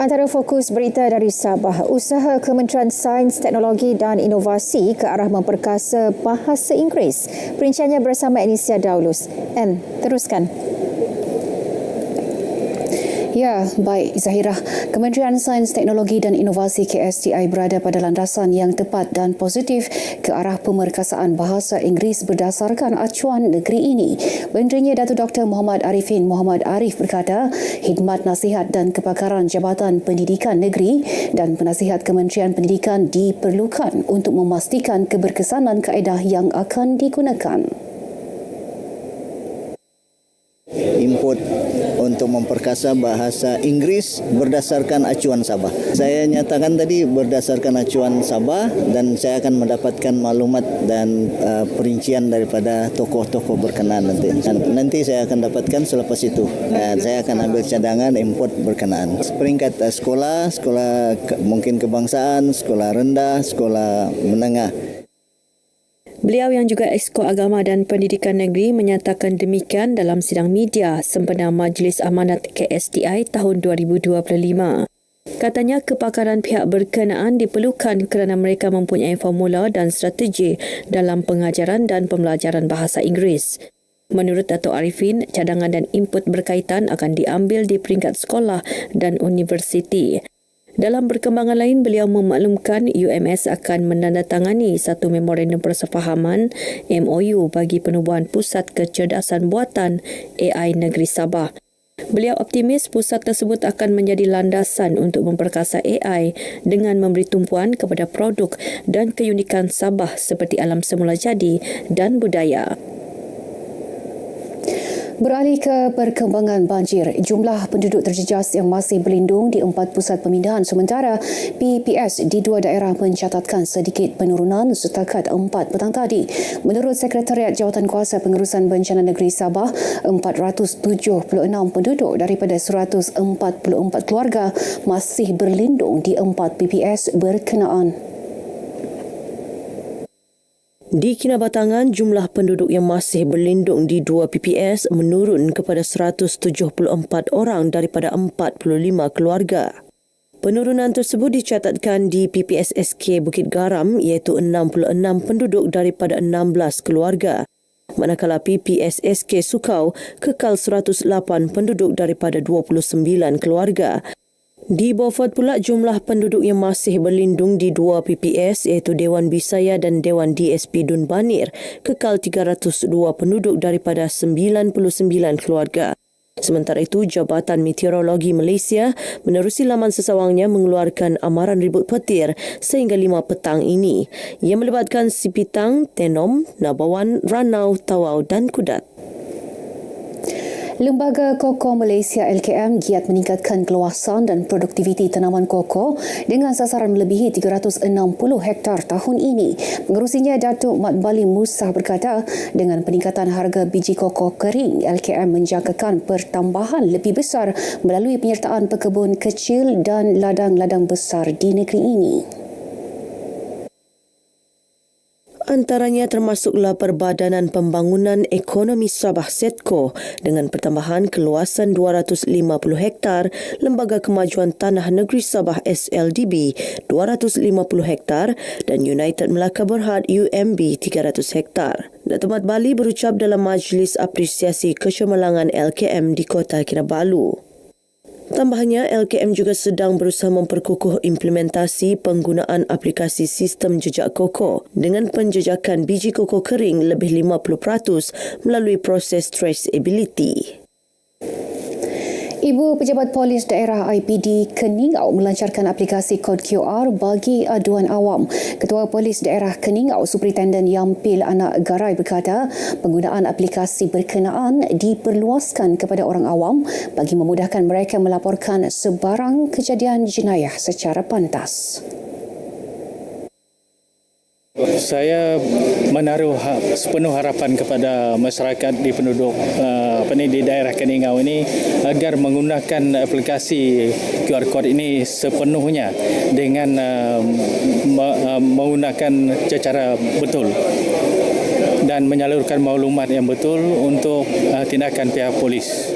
Antara fokus berita dari Sabah, usaha Kementerian Sains, Teknologi dan Inovasi ke arah memperkasa bahasa Inggeris. Perinciannya bersama Anisia Daulus. Teruskan. Ya, baik Zahirah. Kementerian Sains, Teknologi dan Inovasi KSTI berada pada landasan yang tepat dan positif ke arah pemerkasaan bahasa Inggeris berdasarkan acuan negeri ini. Menterinya Datuk Dr. Muhammad Arifin Muhammad Arif berkata, khidmat nasihat dan kepakaran Jabatan Pendidikan Negeri dan Penasihat Kementerian Pendidikan diperlukan untuk memastikan keberkesanan kaedah yang akan digunakan. Input untuk memperkasa bahasa Inggeris berdasarkan acuan Sabah. Saya nyatakan tadi berdasarkan acuan Sabah dan saya akan mendapatkan maklumat dan perincian daripada tokoh-tokoh berkenaan nanti. Nanti saya akan dapatkan selepas itu. Saya akan ambil cadangan input berkenaan. Peringkat sekolah mungkin kebangsaan, sekolah rendah, sekolah menengah. Beliau yang juga Exco Agama dan Pendidikan Negeri menyatakan demikian dalam sidang media sempena Majlis Amanat KSTI tahun 2025. Katanya kepakaran pihak berkenaan diperlukan kerana mereka mempunyai formula dan strategi dalam pengajaran dan pembelajaran bahasa Inggeris. Menurut Datuk Arifin, cadangan dan input berkaitan akan diambil di peringkat sekolah dan universiti. Dalam perkembangan lain, beliau memaklumkan UMS akan menandatangani satu memorandum persefahaman MOU bagi penubuhan Pusat Kecerdasan Buatan AI Negeri Sabah. Beliau optimis pusat tersebut akan menjadi landasan untuk memperkasa AI dengan memberi tumpuan kepada produk dan keunikan Sabah seperti alam semula jadi dan budaya. Beralih ke perkembangan banjir, jumlah penduduk terjejas yang masih berlindung di 4 pusat pemindahan sementara PPS di 2 daerah mencatatkan sedikit penurunan setakat 4 petang tadi. Menurut Sekretariat Jawatankuasa Pengurusan Bencana Negeri Sabah, 476 penduduk daripada 144 keluarga masih berlindung di 4 PPS berkenaan. Di Kinabatangan, jumlah penduduk yang masih berlindung di 2 PPS menurun kepada 174 orang daripada 45 keluarga. Penurunan tersebut dicatatkan di PPS SK Bukit Garam iaitu 66 penduduk daripada 16 keluarga. Manakala PPS SK Sukau kekal 108 penduduk daripada 29 keluarga. Di Beaufort pula, jumlah penduduk yang masih berlindung di 2 PPS iaitu Dewan Bisaya dan Dewan DSP Dun Banir kekal 302 penduduk daripada 99 keluarga. Sementara itu, Jabatan Meteorologi Malaysia menerusi laman sesawangnya mengeluarkan amaran ribut petir sehingga 5 petang ini yang melibatkan Sipitang, Tenom, Nabawan, Ranau, Tawau dan Kudat. Lembaga Koko Malaysia LKM giat meningkatkan keluasan dan produktiviti tanaman koko dengan sasaran melebihi 360 hektar tahun ini. Pengerusinya Datuk Mat Bali Musa berkata, dengan peningkatan harga biji koko kering, LKM menjangkakan pertambahan lebih besar melalui penyertaan pekebun kecil dan ladang-ladang besar di negeri ini. Antaranya termasuklah Perbadanan Pembangunan Ekonomi Sabah SETCO dengan pertambahan keluasan 250 hektar, Lembaga Kemajuan Tanah Negeri Sabah SLDB 250 hektar dan United Melaka Berhad UMB 300 hektar. Datuk Mat Bali berucap dalam Majlis Apresiasi Kecemerlangan LKM di Kota Kinabalu. Tambahnya, LKM juga sedang berusaha memperkukuh implementasi penggunaan aplikasi sistem jejak koko dengan penjejakan biji koko kering lebih 50% melalui proses traceability. Ibu Pejabat Polis Daerah IPD Keningau melancarkan aplikasi kod QR bagi aduan awam. Ketua Polis Daerah Keningau, Superintendent Yampil Anak Garai berkata, penggunaan aplikasi berkenaan diperluaskan kepada orang awam bagi memudahkan mereka melaporkan sebarang kejadian jenayah secara pantas. Saya menaruh sepenuh harapan kepada masyarakat di penduduk di daerah Keningau ini agar menggunakan aplikasi QR Code ini sepenuhnya dengan menggunakan secara betul dan menyalurkan maklumat yang betul untuk tindakan pihak polis.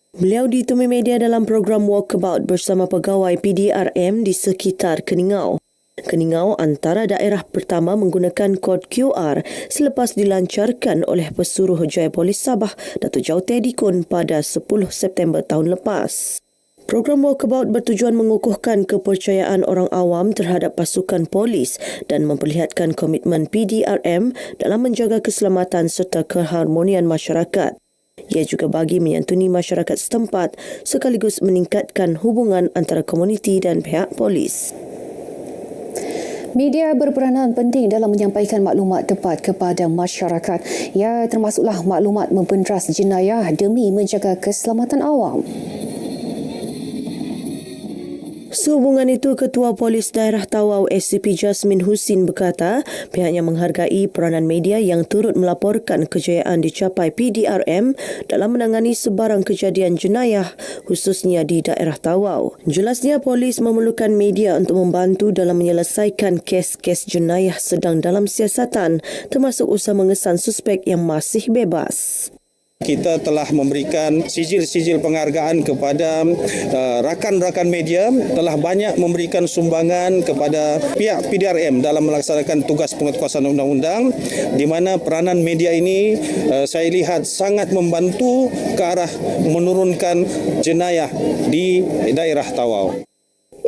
Beliau ditemui media dalam program Walkabout bersama pegawai PDRM di sekitar Keningau. Keningau antara daerah pertama menggunakan kod QR selepas dilancarkan oleh Pesuruh Jaya Polis Sabah, Datuk Jau Teddy Kun pada 10 September tahun lepas. Program Walkabout bertujuan mengukuhkan kepercayaan orang awam terhadap pasukan polis dan memperlihatkan komitmen PDRM dalam menjaga keselamatan serta keharmonian masyarakat. Ia juga bagi menyantuni masyarakat setempat sekaligus meningkatkan hubungan antara komuniti dan pihak polis. Media berperanan penting dalam menyampaikan maklumat tepat kepada masyarakat. Ia termasuklah maklumat membenteras jenayah demi menjaga keselamatan awam. Sehubungan itu, Ketua Polis Daerah Tawau SCP Jasmin Husin berkata pihaknya menghargai peranan media yang turut melaporkan kejayaan dicapai PDRM dalam menangani sebarang kejadian jenayah khususnya di daerah Tawau. Jelasnya polis memerlukan media untuk membantu dalam menyelesaikan kes-kes jenayah sedang dalam siasatan termasuk usaha mengesan suspek yang masih bebas. Kita telah memberikan sijil-sijil penghargaan kepada rakan-rakan media, telah banyak memberikan sumbangan kepada pihak PDRM dalam melaksanakan tugas penguatkuasaan undang-undang, di mana peranan media ini saya lihat sangat membantu ke arah menurunkan jenayah di daerah Tawau.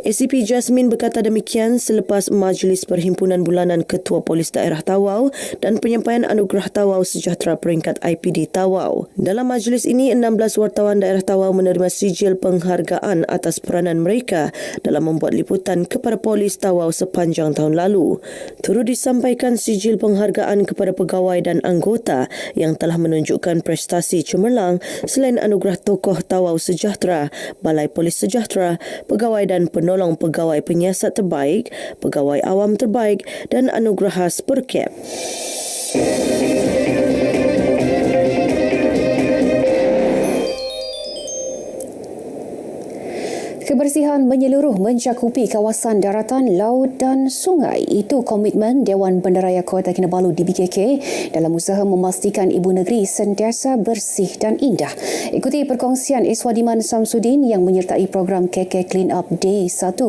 SCP Jasmin berkata demikian selepas Majlis Perhimpunan Bulanan Ketua Polis Daerah Tawau dan penyampaian Anugerah Tawau Sejahtera peringkat IPD Tawau. Dalam majlis ini, 16 wartawan daerah Tawau menerima sijil penghargaan atas peranan mereka dalam membuat liputan kepada polis Tawau sepanjang tahun lalu. Turut disampaikan sijil penghargaan kepada pegawai dan anggota yang telah menunjukkan prestasi cemerlang selain Anugerah Tokoh Tawau Sejahtera, Balai Polis Sejahtera, pegawai dan penolong pegawai penyiasat terbaik, pegawai awam terbaik dan anugerah khas Perkap. Kebersihan menyeluruh mencakupi kawasan daratan, laut dan sungai. Itu komitmen Dewan Bandaraya Kota Kinabalu DBKK dalam usaha memastikan ibu negeri sentiasa bersih dan indah. Ikuti perkongsian Iswadiman Samsudin yang menyertai program KK Clean Up Day 1.0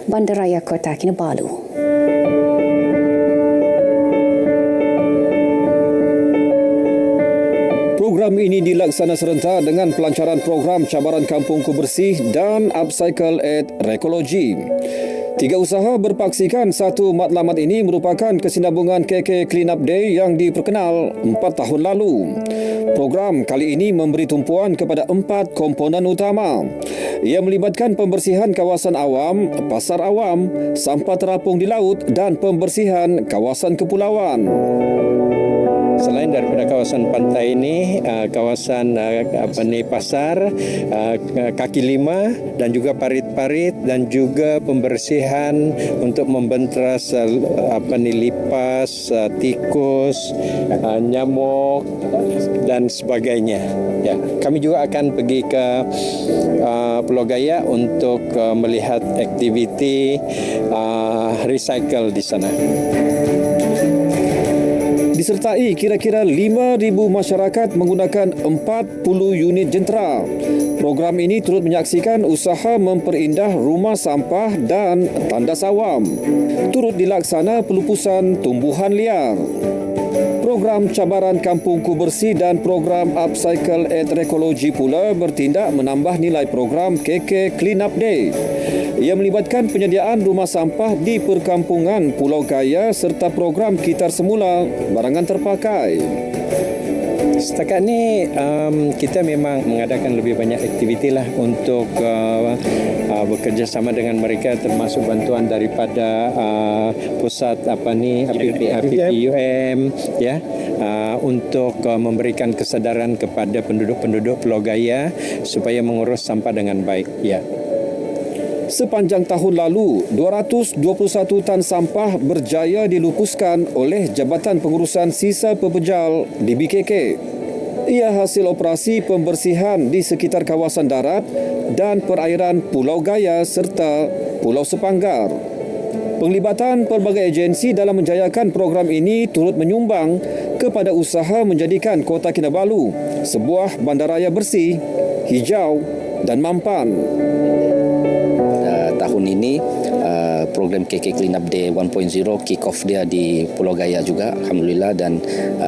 Bandaraya Kota Kinabalu. Program ini dilaksana serentak dengan pelancaran program cabaran kampungku bersih dan upcycle at Rekologi. 3 usaha berpaksikan satu matlamat ini merupakan kesinambungan KK Clean Up Day yang diperkenal 4 tahun lalu. Program kali ini memberi tumpuan kepada 4 komponen utama. Ia melibatkan pembersihan kawasan awam, pasar awam, sampah terapung di laut dan pembersihan kawasan kepulauan. Selain daripada kawasan pantai ini, kawasan pasar, kaki lima dan juga parit-parit dan juga pembersihan untuk membenteras lipas, tikus, nyamuk dan sebagainya. Ya, kami juga akan pergi ke Pulau Gaya untuk melihat aktiviti recycle di sana. Disertai kira-kira 5,000 masyarakat menggunakan 40 unit jentera. Program ini turut menyaksikan usaha memperindah rumah sampah dan tandas awam. Turut dilaksana pelupusan tumbuhan liar. Program cabaran kampungku bersih dan program upcycle at Rekologi pula bertindak menambah nilai program KK Clean Up Day. Ia melibatkan penyediaan rumah sampah di perkampungan Pulau Gaya serta program Kitar Semula barangan terpakai. Setakat ni kita memang mengadakan lebih banyak aktiviti lah untuk bekerjasama dengan mereka, termasuk bantuan daripada pusat PPUM ya, untuk memberikan kesadaran kepada penduduk-penduduk Pulau Gaya supaya mengurus sampah dengan baik ya. Sepanjang tahun lalu, 221 tan sampah berjaya dilupuskan oleh Jabatan Pengurusan Sisa Pepejal DBKK. Ia hasil operasi pembersihan di sekitar kawasan darat dan perairan Pulau Gaya serta Pulau Sepanggar. Penglibatan pelbagai agensi dalam menjayakan program ini turut menyumbang kepada usaha menjadikan Kota Kinabalu sebuah bandaraya bersih, hijau dan mampan. Tahun ini program KK Clean Up Day 1.0 kick off dia di Pulau Gaya juga, alhamdulillah, dan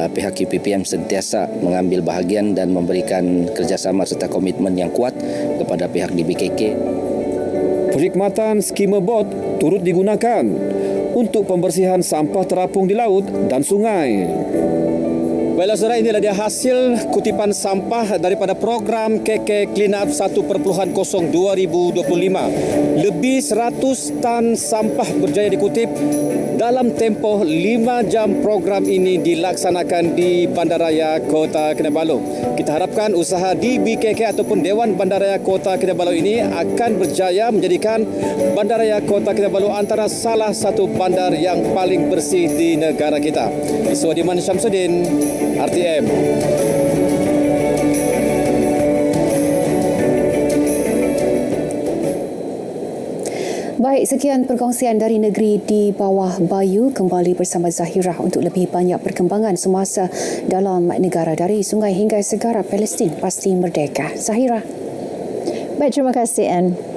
pihak UPPM sentiasa mengambil bahagian dan memberikan kerjasama serta komitmen yang kuat kepada pihak DBKK. Perkhidmatan skema bot turut digunakan untuk pembersihan sampah terapung di laut dan sungai. Baiklah saudara, inilah dia hasil kutipan sampah daripada program KK Clean Up 1.0 2025. Lebih 100 tan sampah berjaya dikutip dalam tempoh 5 jam program ini dilaksanakan di Bandaraya Kota Kinabalu. Kita harapkan usaha DBKK ataupun Dewan Bandaraya Kota Kinabalu ini akan berjaya menjadikan Bandaraya Kota Kinabalu antara salah satu bandar yang paling bersih di negara kita. Iswadiman Syamsuddin, RTM. Baik, sekian perkongsian dari negeri di bawah Bayu. Kembali bersama Zahirah untuk lebih banyak perkembangan semasa dalam negara dari sungai hingga segara Palestin pasti merdeka. Zahirah. Baik, terima kasih Anne.